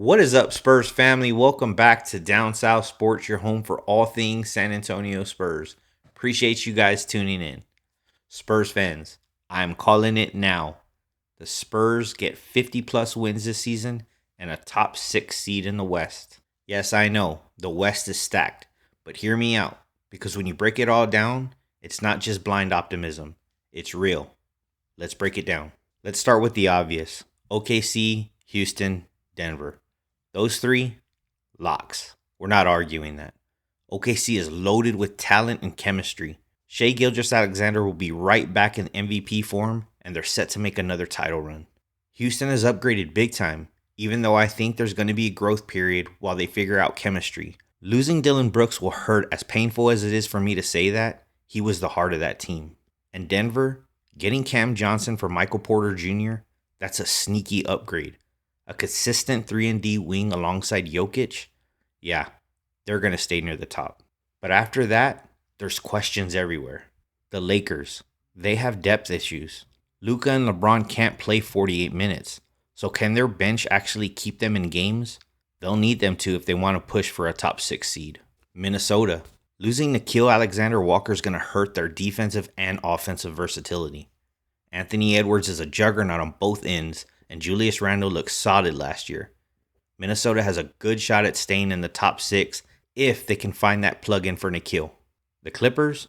What is up, Spurs family? Welcome back to Down South Sports, your home for all things San Antonio Spurs. Appreciate you guys tuning in. Spurs fans, I'm calling it now. The Spurs get 50 plus wins this season and a top 6 seed in the West. Yes, I know, the West is stacked, but hear me out, because when you break it all down, it's not just blind optimism, it's real. Let's break it down. Let's start with the obvious. OKC, Houston, Denver. Those three, locks. We're not arguing that. OKC is loaded with talent and chemistry. Shai Gilgeous-Alexander will be right back in MVP form, and they're set to make another title run. Houston has upgraded big time, even though I think there's going to be a growth period while they figure out chemistry. Losing Dylan Brooks will hurt. As painful as it is for me to say that, he was the heart of that team. And Denver, getting Cam Johnson for Michael Porter Jr., that's a sneaky upgrade. A consistent 3-and-D wing alongside Jokic, yeah, they're going to stay near the top. But after that, there's questions everywhere. The Lakers, they have depth issues. Luka and LeBron can't play 48 minutes. So can their bench actually keep them in games? They'll need them to if they want to push for a top 6 seed. Minnesota, losing Nickeil Alexander-Walker is going to hurt their defensive and offensive versatility. Anthony Edwards is a juggernaut on both ends, and Julius Randle looked solid last year. Minnesota has a good shot at staying in the top 6 if they can find that plug-in for Nickeil. The Clippers?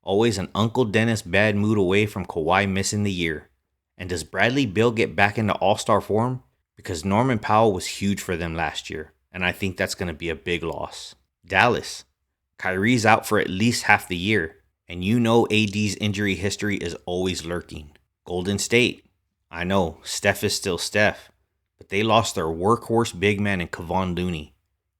Always an Uncle Dennis bad mood away from Kawhi missing the year. And does Bradley Beal get back into all-star form? Because Norman Powell was huge for them last year, and I think that's going to be a big loss. Dallas. Kyrie's out for at least half the year, and you know AD's injury history is always lurking. Golden State. I know, Steph is still Steph, but they lost their workhorse big man in Kevon Looney.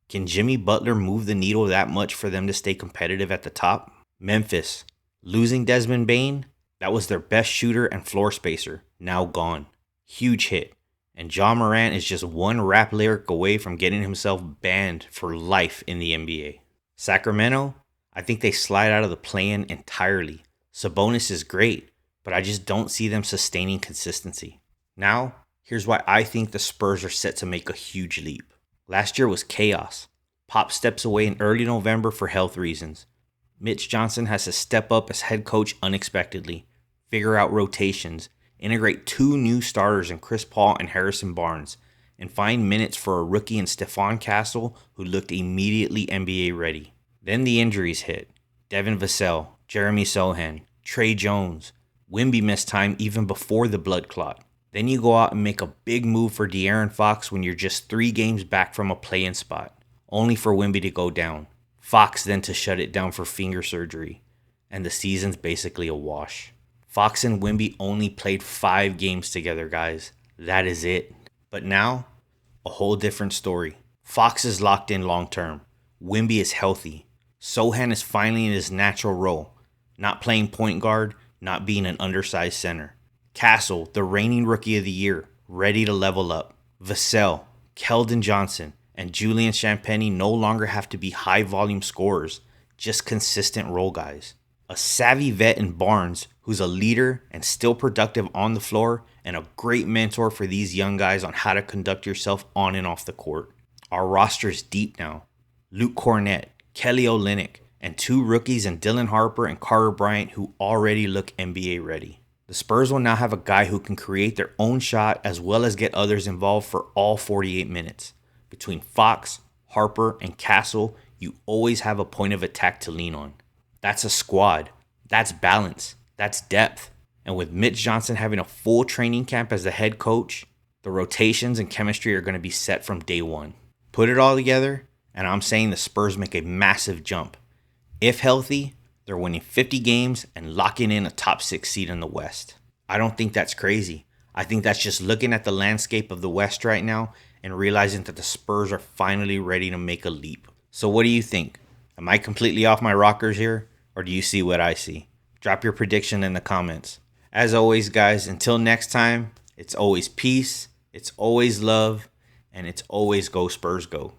Can Jimmy Butler move the needle that much for them to stay competitive at the top? Memphis. Losing Desmond Bane, that was their best shooter and floor spacer, now gone. Huge hit. And Ja Morant is just one rap lyric away from getting himself banned for life in the NBA. Sacramento, I think they slide out of the play-in entirely. Sabonis is great, but I just don't see them sustaining consistency. Now, here's why I think the Spurs are set to make a huge leap. Last year was chaos. Pop steps away in early November for health reasons. Mitch Johnson has to step up as head coach unexpectedly, figure out rotations, integrate 2 new starters in Chris Paul and Harrison Barnes, and find minutes for a rookie in Stephon Castle who looked immediately NBA ready. Then the injuries hit. Devin Vassell, Jeremy Sohan, Trey Jones. Wemby missed time even before the blood clot. Then you go out and make a big move for De'Aaron Fox when you're just 3 games back from a play-in spot, only for Wemby to go down. Fox then to shut it down for finger surgery, and the season's basically a wash. Fox and Wemby only played 5 games together, guys. That is it. But now, a whole different story. Fox is locked in long term. Wemby is healthy. Sohan is finally in his natural role, not playing point guard, not being an undersized center. Castle, the reigning rookie of the year, ready to level up. Vassell, Keldon Johnson, and Julian Champagnie no longer have to be high-volume scorers, just consistent role guys. A savvy vet in Barnes, who's a leader and still productive on the floor, and a great mentor for these young guys on how to conduct yourself on and off the court. Our roster is deep now. Luke Cornett, Kelly Olynyk, and 2 rookies in Dylan Harper and Carter Bryant who already look NBA ready. The Spurs will now have a guy who can create their own shot as well as get others involved for all 48 minutes. Between Fox, Harper, and Castle, you always have a point of attack to lean on. That's a squad. That's balance. That's depth. And with Mitch Johnson having a full training camp as the head coach, the rotations and chemistry are going to be set from day one. Put it all together, and I'm saying the Spurs make a massive jump. If healthy, they're winning 50 games and locking in a top 6 seed in the West. I don't think that's crazy. I think that's just looking at the landscape of the West right now and realizing that the Spurs are finally ready to make a leap. So what do you think? Am I completely off my rockers here, or do you see what I see? Drop your prediction in the comments. As always, guys, until next time, it's always peace, it's always love, and it's always go Spurs go.